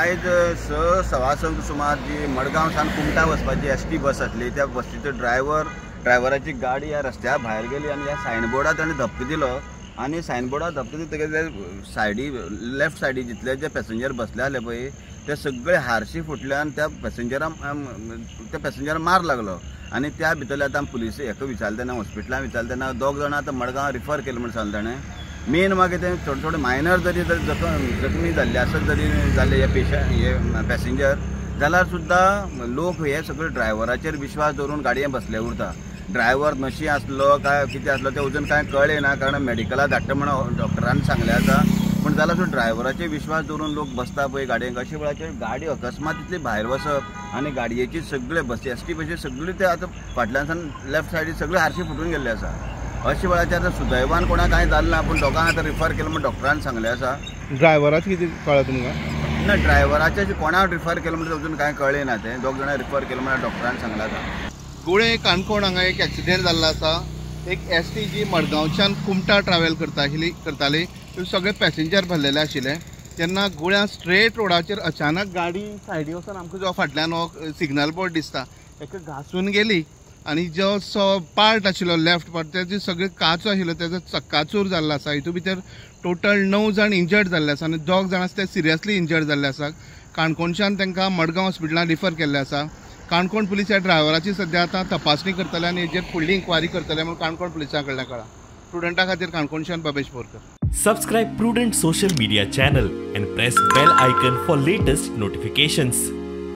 आयज 6:15 सुमार जी मडगांव सान कुमटा वचपाची एसटी बस आसली त्या बसीचो ड्रायव्हराची गाडी ह्या रस्त्या भायर गेली आनी ह्या सायनबोर्डार ताणें धपको दिलो आनी सायनबोर्डार धपको दितकीर सायडी लेफ्ट सायडी जितले जे पॅसेंजर बसले आसले पळय ते सगळे हारशी फुटल्यान त्या पॅसेंजराक मार लागलो आनी त्या भितरले आतां पुलिस हेका विचारले तेन्ना हॉस्पिटलांत विचारले तेन्ना 2 जाणां आतां मडगांव रिफर केले म्हण सांगले ताणें. मेन मागीर ते थोडे मायनर जरी जखमी जाल्ले आसत जरी जाले हे पॅसेंजर जाल्यार सुद्दां लोक हे सगळे ड्रायव्हराचेर विश्वास दवरून गाडयेन बसले उरता. ड्रायव्हर नशी आसलो काय कितें आसलो ते अजून कांय कळ्ळें ना कारण मेडिकला धाडटा म्हणून डॉक्टरान सांगलें आसा. पूण जाल्यार सुद्दां ड्रायव्हराचेर विश्वास दवरून लोक बसता पळय गाडयेक अशे वेळाचेर गाडी अकस्मात इतली भायर वचप आनी गाडयेची सगळे बसी एसटी बसी सगळी ते आतां फाटल्यानसान लेफ्ट सायडीक सगळे हारशी फुटून गेल्ले आसा. अशे वेळाचेर आतां सुदैवान कोणाक कांय जालें ना पूण दोगांक आतां रिफर केलें म्हण डॉक्टरान सांगलें आसा. ड्रायव्हराचें कितें कळ्ळें तुमकां? ना ड्रायव्हराचें कोणाक रिफर केलें म्हणजे अजून कांय कळ्ळें ना. तें 2 जाणां रिफर केलें म्हण डॉक्टरान सांगलें आसा. गुळे काणकोण हांगा एक एक्सिडेंट जाल्लो आसा. एक एसटी जी मडगांवच्यान कुमटा ट्रॅव्हल करताली ते सगळे पॅसेंजर भरलेले आशिल्ले तेन्ना गुळ्या स्ट्रेट रोडाचेर अचानक गाडी सायडी वचून आमकां जो फाटल्यान हो सिग्नल बोर्ड दिसता ताका घासून गेली आनी जो पार्ट आशिल्लो लेफ्ट पार्ट तेजी सगळे काच आशिल्लो तेजो चक्काचूर जाल्लो आसा. हितून भितर टोटल 9 जाण इंजर्ड जाल्ले आसा आनी 2 जाण आसा ते सिरियसली इंजर्ड जाल्ले आसा. काणकोणच्यान तांकां मडगांव हॉस्पिटलांत रिफर केल्ले आसा. काणकोण पुलीस ह्या ड्रायव्हराची सद्या आतां तपासणी करतले आनी हेजेर फुडली इन्क्वायरी करतले म्हूण काणकोण पुलिसां कडल्यान कळ्ळां. स्टुडंटा खातीर काणकोणच्यान Bhavesh Borkar. Subscribe Prudent social media channel and press bell icon for latest notifications.